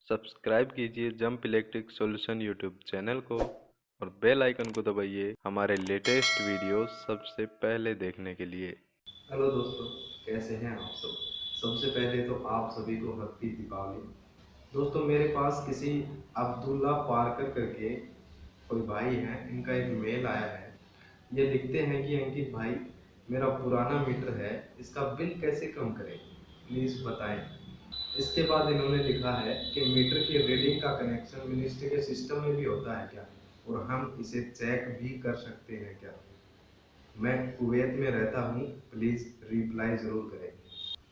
Subscribe कीजिए jump electric solution YouTube channel को और बेल आइकन को दबाइए हमारे लेटेस्ट वीडियो सबसे पहले देखने के लिए। हेलो दोस्तों, कैसे हैं आप सब। सबसे पहले तो आप सभी को हैप्पी दीपावली। दोस्तों, मेरे पास किसी अब्दुल्ला पारकर करके कोई भाई हैं, इनका एक मेल आया है। ये लिखते हैं कि अंकित भाई, मेरा पुराना मीटर है, इसका बिल कैसे कम करें, प्लीज़ बताएं। इसके बाद इन्होंने लिखा है कि मीटर की रीडिंग का कनेक्शन मिनिस्ट्री के सिस्टम में भी होता है क्या, और हम इसे चेक भी कर सकते हैं क्या। मैं कुवैत में रहता हूँ, प्लीज़ रिप्लाई ज़रूर करें।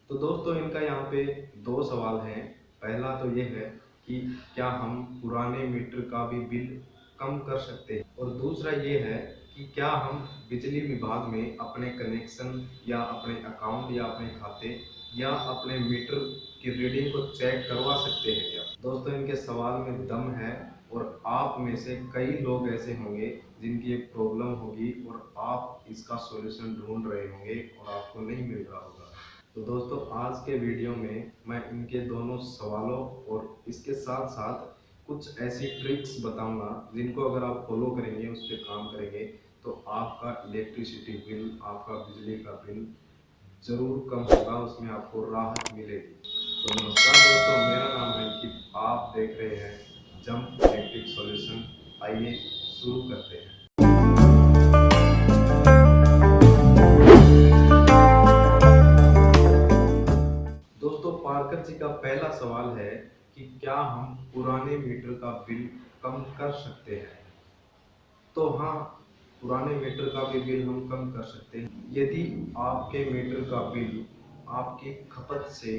तो दोस्तों, इनका यहाँ पे दो सवाल हैं। पहला तो ये है कि क्या हम पुराने मीटर का भी बिल कम कर सकते हैं, और दूसरा ये है कि क्या हम बिजली विभाग में अपने कनेक्शन या अपने अकाउंट या अपने खाते या अपने मीटर की रीडिंग को चेक करवा सकते हैं क्या। दोस्तों, इनके सवाल में दम है, और आप में से कई लोग ऐसे होंगे जिनकी एक प्रॉब्लम होगी और आप इसका सॉल्यूशन ढूंढ रहे होंगे और आपको नहीं मिल रहा होगा। तो दोस्तों, आज के वीडियो में मैं इनके दोनों सवालों और इसके साथ साथ कुछ ऐसी ट्रिक्स बताऊंगा जिनको अगर आप फॉलो करेंगे, उस पर काम करेंगे, तो आपका इलेक्ट्रिसिटी बिल, आपका बिजली का बिल ज़रूर कम होगा, उसमें आपको राहत मिलेगी। तो नमस्कार दोस्तों, मेरा नाम है अंकित, आप देख रहे हैं जंप इलेक्ट्रिक सॉल्यूशन। आइए शुरू करते हैं। दोस्तों, पारकर जी का पहला सवाल है कि क्या हम पुराने मीटर का बिल कम कर सकते हैं। तो हाँ, पुराने मीटर का भी बिल हम कम कर सकते हैं। यदि आपके मीटर का बिल आपकी खपत से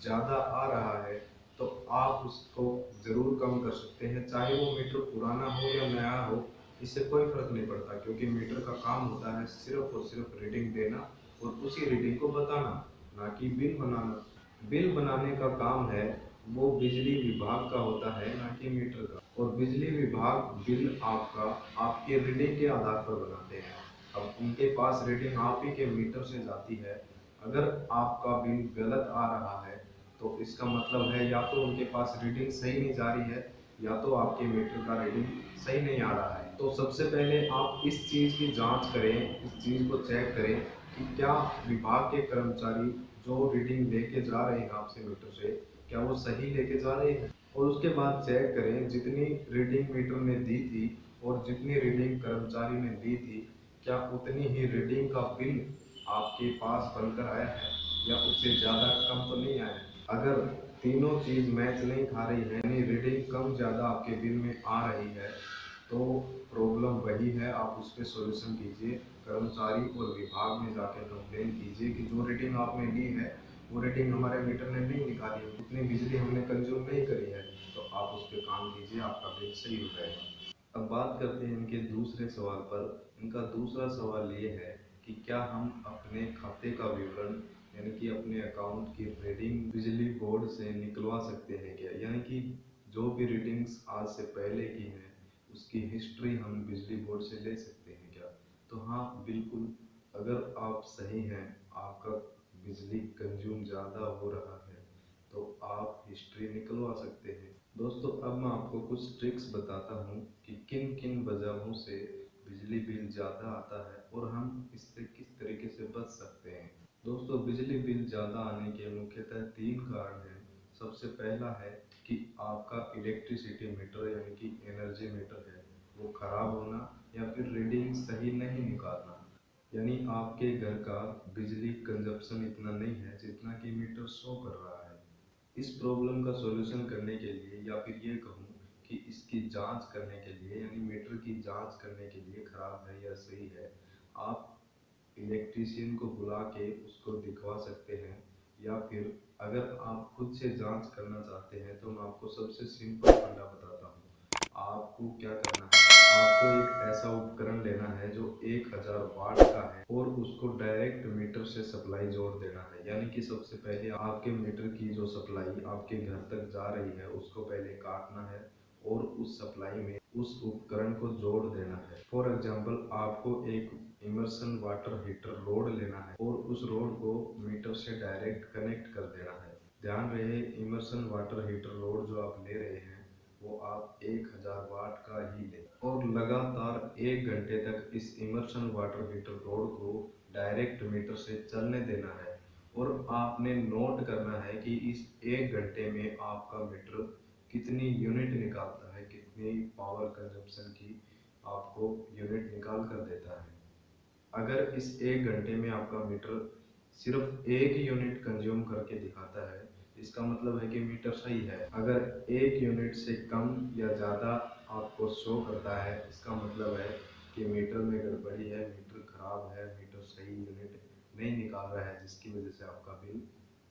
ज़्यादा आ रहा है तो आप उसको ज़रूर कम कर सकते हैं, चाहे वो मीटर पुराना हो या नया हो, इससे कोई फ़र्क नहीं पड़ता, क्योंकि मीटर का काम होता है सिर्फ और सिर्फ रीडिंग देना और उसी रीडिंग को बताना, ना कि बिल बनाना। बिल बनाने का काम है वो बिजली विभाग का होता है, ना कि मीटर का। और बिजली विभाग बिल आपका आपके रीडिंग के आधार पर बनाते हैं। अब उनके पास रीडिंग आप ही के मीटर से जाती है। अगर आपका बिल गलत आ रहा है तो इसका मतलब है या तो उनके पास रीडिंग सही नहीं जा रही है, या तो आपके मीटर का रीडिंग सही नहीं आ रहा है। तो सबसे पहले आप इस चीज़ की जांच करें, इस चीज़ को चेक करें कि क्या विभाग के कर्मचारी जो रीडिंग लेके जा रहे हैं आपसे मीटर से, क्या वो सही लेके जा रहे हैं। और उसके बाद चेक करें जितनी रीडिंग मीटर ने दी थी और जितनी रीडिंग कर्मचारी ने दी थी, क्या उतनी ही रीडिंग का बिल आपके पास बनकर आया है या उससे ज़्यादा कम तो नहीं आया है। अगर तीनों चीज़ मैच नहीं खा रही है, यानी रीडिंग कम ज़्यादा आपके बिल में आ रही है, तो प्रॉब्लम वही है, आप उस पर सॉल्यूशन कीजिए। कर्मचारी और विभाग में जाकर कंप्लेन कीजिए कि जो रीडिंग आपने ली है वो रीडिंग हमारे मीटर ने नहीं निकाली है, उतनी बिजली हमने कंज्यूम नहीं करी है। तो आप उस पर काम कीजिए, आपका बिल सही हो जाएगा। अब बात करते हैं इनके दूसरे सवाल पर। इनका दूसरा सवाल ये है कि क्या हम अपने खाते का विवरण, यानी कि अपने अकाउंट की रीडिंग बिजली बोर्ड से निकलवा सकते हैं क्या, यानी कि जो भी रीडिंग्स आज से पहले की हैं उसकी हिस्ट्री हम बिजली बोर्ड से ले सकते हैं क्या। तो हाँ, बिल्कुल, अगर आप सही हैं, आपका बिजली कंज्यूम ज़्यादा हो रहा है, तो आप हिस्ट्री निकलवा सकते हैं। दोस्तों, अब मैं आपको कुछ ट्रिक्स बताता हूँ कि किन किन वजहों से बिजली बिल ज़्यादा आता है और हम इससे किस तरीके से बच सकते हैं। दोस्तों, बिजली बिल ज़्यादा आने के मुख्यतः तीन कारण हैं। सबसे पहला है कि आपका इलेक्ट्रिसिटी मीटर, यानी कि एनर्जी मीटर है, वो ख़राब होना या फिर रीडिंग सही नहीं निकालना, यानी आपके घर का बिजली कंजप्शन इतना नहीं है जितना कि मीटर शो कर रहा है। इस प्रॉब्लम का सॉल्यूशन करने के लिए, या फिर ये कहूँ कि इसकी जांच करने के लिए, यानी मीटर की जांच करने के लिए खराब है या सही है, आप इलेक्ट्रीशियन को बुला के उसको दिखवा सकते हैं। या फिर अगर आप खुद से जांच करना चाहते हैं तो मैं आपको सबसे सिंपल फंडा बताता हूँ। आपको क्या करना है, आपको एक ऐसा उपकरण लेना है जो 1000 वाट का है और उसको डायरेक्ट मीटर से सप्लाई जोड़ देना है। यानी कि सबसे पहले आपके मीटर की जो सप्लाई आपके घर तक जा रही है उसको पहले काटना है और उस सप्लाई में उस उपकरण को जोड़ देना है। फॉर एग्जाम्पल, आपको एक इमर्सन वाटर हीटर रोड लेना है और उस रोड को मीटर से डायरेक्ट कनेक्ट कर देना है। ध्यान रहे इमर्शन वाटर हीटर लोड जो आप ले रहे हैं वो आप 1000 वाट का ही लें और लगातार 1 घंटे तक इस इमर्शन वाटर हीटर लोड को डायरेक्ट मीटर से चलने देना है। और आपने नोट करना है कि इस 1 घंटे में आपका मीटर कितनी यूनिट निकालता है, कितनी पावर कंजप्शन की आपको यूनिट निकाल कर देता है। अगर इस 1 घंटे में आपका मीटर सिर्फ 1 यूनिट कंज्यूम करके दिखाता है, इसका मतलब है कि मीटर सही है। अगर 1 यूनिट से कम या ज़्यादा आपको शो करता है, इसका मतलब है कि मीटर में गड़बड़ी है, मीटर खराब है, मीटर सही यूनिट नहीं निकाल रहा है, जिसकी वजह से आपका बिल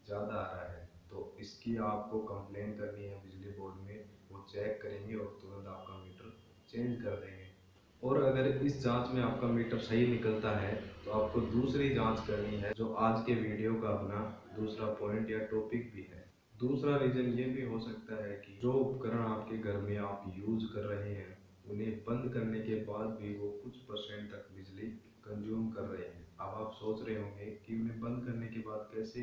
ज़्यादा आ रहा है। तो इसकी आपको कंप्लेन करनी है बिजली बोर्ड में, वो चेक करेंगे और तुरंत आपका मीटर चेंज कर देंगे। और अगर इस जांच में आपका मीटर सही निकलता है तो आपको दूसरी जांच करनी है, जो आज के वीडियो का अपना दूसरा पॉइंट या टॉपिक भी है। दूसरा रीज़न ये भी हो सकता है कि जो उपकरण आपके घर में आप यूज कर रहे हैं उन्हें बंद करने के बाद भी वो कुछ परसेंट तक बिजली कंज्यूम कर रहे हैं। अब आप सोच रहे होंगे कि उन्हें बंद करने के बाद कैसे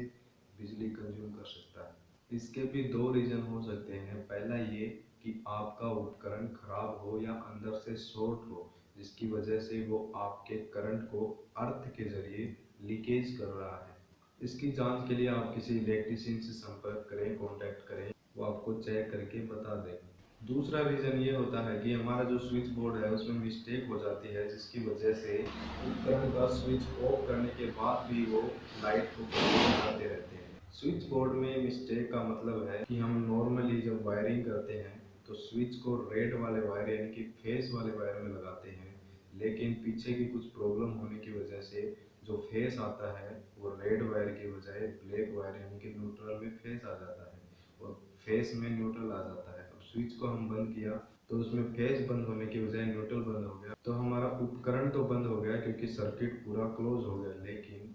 बिजली कंज्यूम कर सकता है। इसके भी दो रीज़न हो सकते हैं। पहला ये कि आपका उपकरण खराब हो या अंदर से शॉर्ट हो, जिसकी वजह से वो आपके करंट को अर्थ के जरिए लीकेज कर रहा है। इसकी जांच के लिए आप किसी इलेक्ट्रीशियन से संपर्क करें, कांटेक्ट करें, वो आपको चेक करके बता देगा। दूसरा रीज़न ये होता है कि हमारा जो स्विच बोर्ड है उसमें मिस्टेक हो जाती है, जिसकी वजह से उपकरण का स्विच ऑफ करने के बाद भी वो लाइट को कंज्यूम करते रहते हैं। स्विच बोर्ड में मिस्टेक का मतलब है कि हम नॉर्मली जब वायरिंग करते हैं तो स्विच को रेड वाले वायर यानी कि फेस वाले वायर में लगाते हैं, लेकिन पीछे की कुछ प्रॉब्लम होने की वजह से जो फेस आता है वो रेड वायर की बजाय ब्लैक वायर यानी कि न्यूट्रल में फेस आ जाता है और फेस में न्यूट्रल आ जाता है। अब स्विच को हम बंद किया तो उसमें फेस बंद होने की बजाय न्यूट्रल बंद हो गया, तो हमारा उपकरण तो बंद हो गया क्योंकि सर्किट पूरा क्लोज हो गया, लेकिन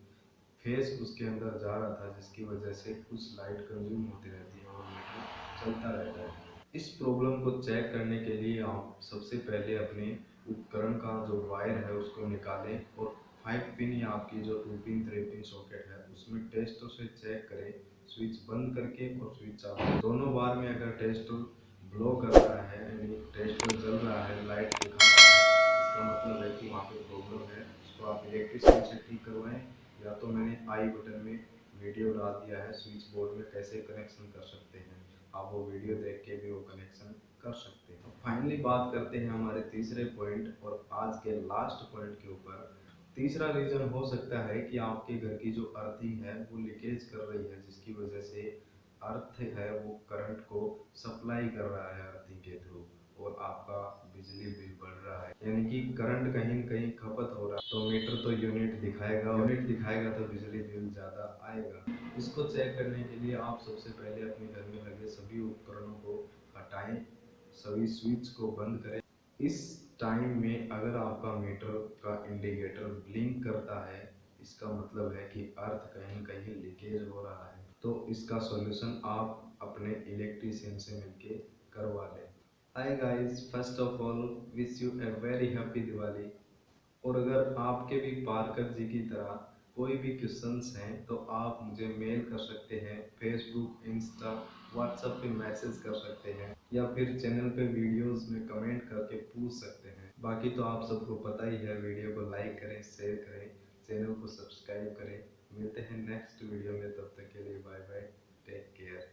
फेस उसके अंदर जा रहा था, जिसकी वजह से कुछ लाइट कंज्यूम होती रहती है और मीटर चलता रहता है। इस प्रॉब्लम को चेक करने के लिए आप सबसे पहले अपने उपकरण का जो वायर है उसको निकालें और 5 पिन या आपकी जो 2 पिन 3 पिन सॉकेट है उसमें टेस्टर से चेक करें, स्विच बंद करके और स्विच चालू दोनों बार में। अगर टेस्टर ब्लो कर रहा है यानी टेस्टर जल रहा है, लाइट दिखा रहा है, इसका मतलब है कि वहाँ पे प्रॉब्लम है। उसको आप इलेक्ट्रीशियन से ठीक करवाएं, या तो मैंने आई बटन में वीडियो डाल दिया है स्विच बोर्ड में कैसे कनेक्शन कर सकते हैं, आप वो वीडियो देख के भी वो कनेक्शन कर सकते हैं। फाइनली बात करते हैं हमारे तीसरे पॉइंट और आज के लास्ट पॉइंट के ऊपर। तीसरा रीज़न हो सकता है कि आपके घर की जो अर्थिंग है वो लीकेज कर रही है, जिसकी वजह से अर्थ है वो करंट को सप्लाई कर रहा है अर्थिंग के थ्रू और आपका बिजली बिल बढ़ रहा है, यानी कि करंट कहीं न कहीं खपत हो रहा है। तो मीटर तो यूनिट दिखाएगा, यूनिट दिखाएगा तो बिजली बिल ज़्यादा आएगा। इसको चेक करने के लिए आप सबसे पहले अपने घर में लगे सभी उपकरणों को हटाएं, सभी स्विच को बंद करें। इस टाइम में अगर आपका मीटर का इंडिकेटर ब्लिंक करता है, इसका मतलब है कि अर्थ कहीं न कहीं लीकेज हो रहा है। तो इसका सॉल्यूशन आप अपने इलेक्ट्रीशियन से मिलके करवा लें। Hi guys, first of all wish U a very happy Diwali. और अगर आपके भी पारकर जी की तरह कोई भी क्वेश्चंस हैं तो आप मुझे मेल कर सकते हैं, फेसबुक, इंस्टा, व्हाट्सएप पे मैसेज कर सकते हैं, या फिर चैनल पे वीडियोस में कमेंट करके पूछ सकते हैं। बाकी तो आप सबको पता ही है, वीडियो को लाइक करें, शेयर करें, चैनल को सब्सक्राइब करें। मिलते हैं नेक्स्ट वीडियो में, तब तक के लिए बाय बाय, टेक केयर।